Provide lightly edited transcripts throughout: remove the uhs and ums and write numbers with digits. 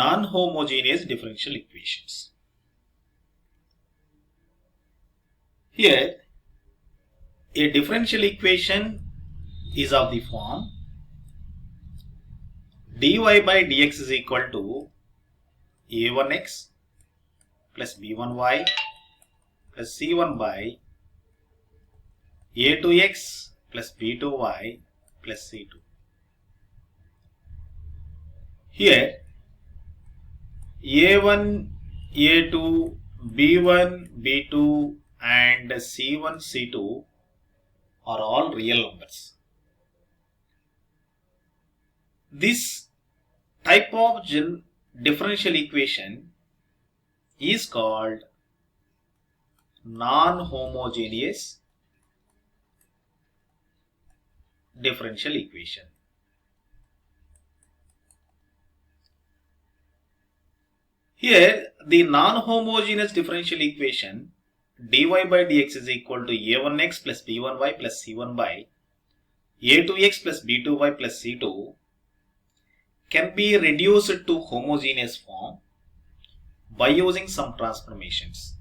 non-homogeneous differential equations. Here, a differential equation is of the form dy by dx is equal to a1x plus b1y plus c1 by a2x plus b2y plus c2. Here, a1, a2, b1, b2 and c1, c2 are all real numbers. This type of differential equation is called non-homogeneous differential equation. Here, the non-homogeneous differential equation dy by dx is equal to a1x plus b1y plus c1 by a2x plus b2y plus c2 can be reduced to homogeneous form by using some transformations.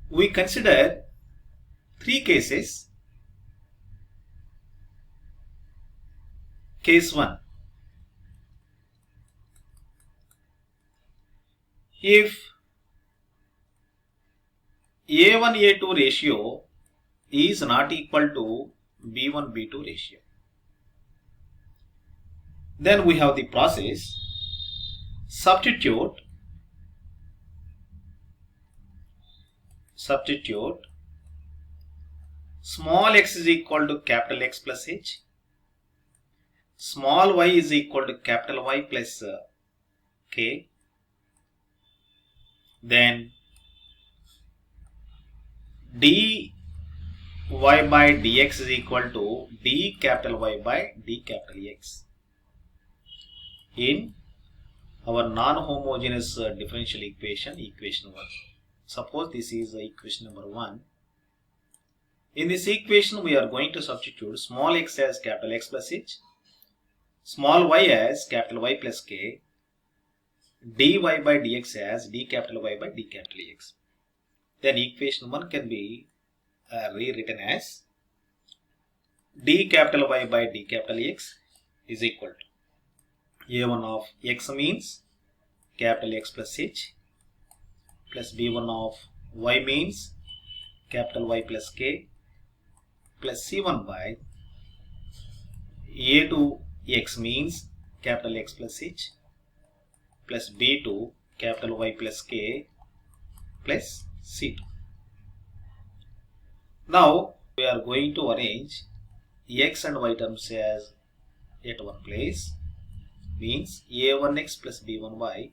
We consider three cases. Case 1. If A1 A2 ratio is not equal to B1 B2 ratio, then we have the process substitute small x is equal to capital X plus h, small y is equal to capital Y plus k, then dy by dx is equal to d capital Y by d capital X in our non-homogeneous differential equation, equation 1. Suppose this is equation number 1. In this equation, we are going to substitute small x as capital X plus h, small y as capital Y plus k, dy by dx as d capital Y by d capital X. Then equation 1 can be rewritten as d capital Y by d capital X is equal to a1 of x means capital X plus h plus b1 of y means capital Y plus k plus c1 by a2 x means capital X plus h plus b2 capital Y plus k plus c2. Now we are going to arrange x and y terms as at one place, means a1x plus b1y,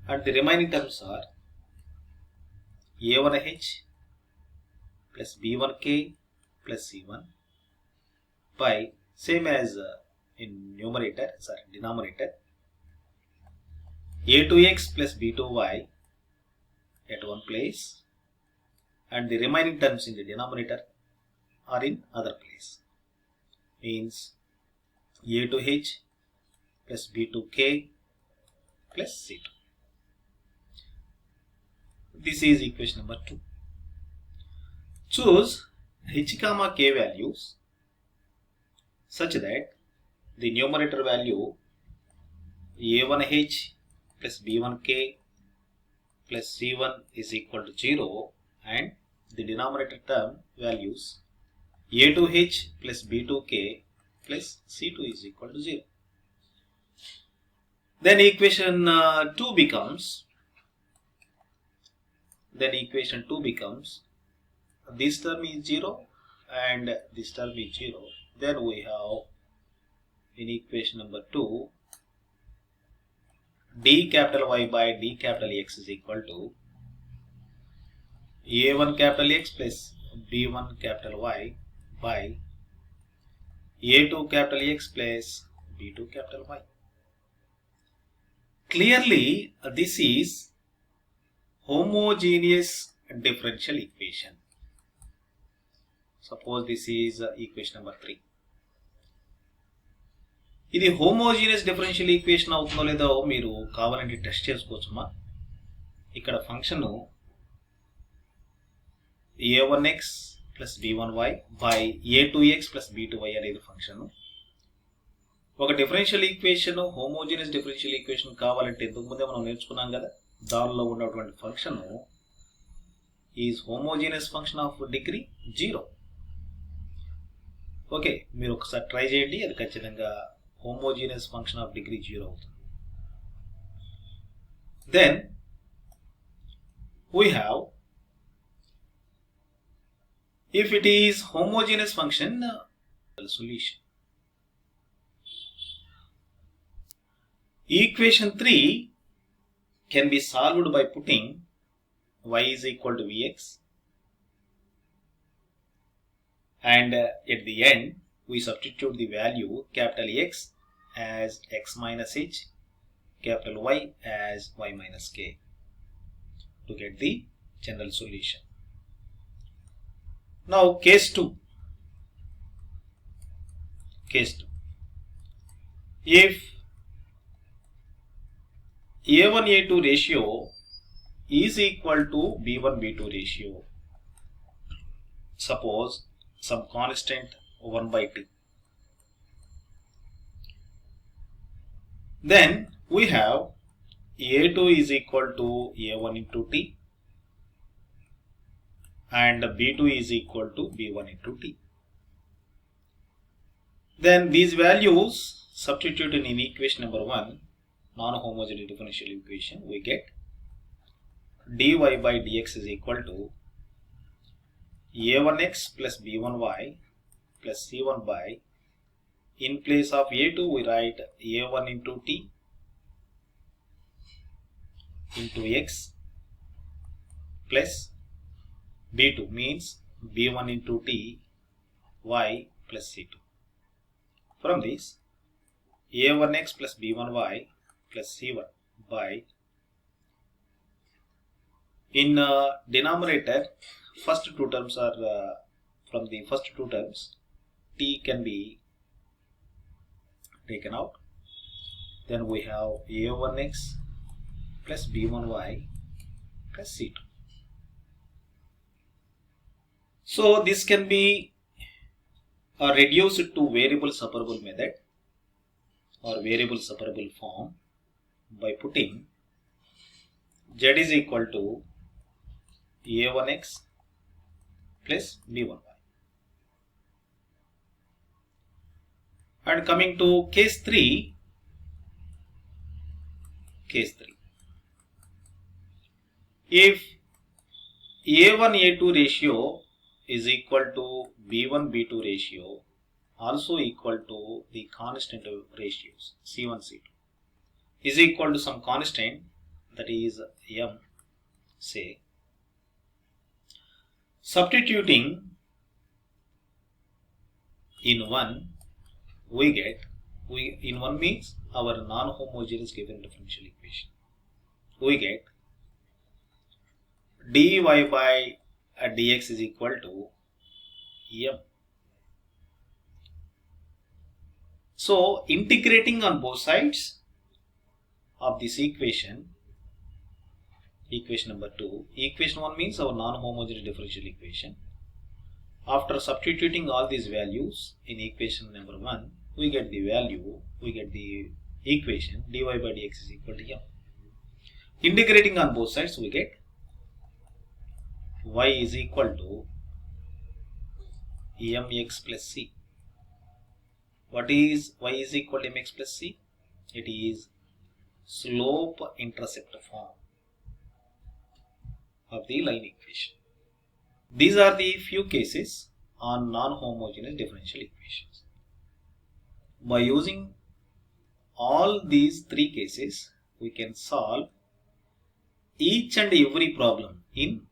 and the remaining terms are a1h plus b1k plus c1 by same as in denominator a2x plus b2y at one place, and the remaining terms in the denominator are in other place, means a2h plus b2k plus c2. This is equation number 2. Choose h comma k values such that the numerator value a1h plus b1k plus c1 is equal to 0 and the denominator term values a2h plus b2k plus c2 is equal to 0. Then equation 2 becomes this term is 0 and this term is 0. Then we have in equation number 2 d capital Y by d capital X is equal to a1 capital X plus b1 capital Y by a2 capital X plus b2 capital Y. Clearly, this is homogeneous differential equation. Suppose this is equation number 3. ఇది homogeneous differential equation అవుతుందో లేదో మీరు కావాలంటే test చేసుకోవచ్చమ్మా. ఇక్కడ function a1x plus b1y by a2x plus b2y అనేది function. ఒక differential equation homogeneous differential equation కావాలంటే ఇంతకు ముందే మనం నేర్చుకున్నాం కదా, దానిలో ఉన్నటువంటి function is homogeneous function of degree 0. Okay, మీరు ఒకసారి ట్రై చేయండి, అది ఖచ్చితంగా హోమోజీనియస్ ఫంక్షన్ ఆఫ్ డిగ్రీ 0 అవుతుంది. Then we have, if it is homogeneous function, solution. Equation 3 can be solved by putting y is equal to vx, and at the end we substitute the value capital X as x minus h, capital Y as y minus k to get the general solution. Now case 2. If A1 A2 ratio is equal to B1 B2 ratio, suppose some constant 1/t, then we have A2 is equal to A1 into t and B2 is equal to B1 into t. Then these values substituted in equation number 1, non-homogeneous differential equation, we get dy by dx is equal to a1x plus b1y plus c1 by, in place of a2 we write a1 into t into x plus b2 means b1 into t y plus c2. From this, a1x plus b1y plus c1 by, in denominator first two terms are from the first two terms t can be taken out. Then we have a1x plus b1y plus c2. So this can be reduced to variable separable method or variable separable form by putting z is equal to a1x plus b1y. And coming to case 3, if a1 a2 ratio is equal to b1 b2 ratio, also equal to the constant ratios c1 c2, is equal to some constant, that is m, say, substituting in 1 we get, in 1 means our non-homogeneous given differential equation, we get dy by dx is equal to m. So integrating on both sides of this equation, equation number 2, equation 1 means our non-homogeneous differential equation. After substituting all these values in equation number 1, we get the value, we get the equation dy by dx is equal to m. Integrating on both sides, we get y is equal to mx plus c. What is y is equal to mx plus c? It is slope intercept form of the line equation. These are the few cases on non-homogeneous differential equations. By using all these 3 cases, we can solve each and every problem in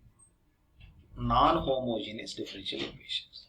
non-homogeneous differential equations.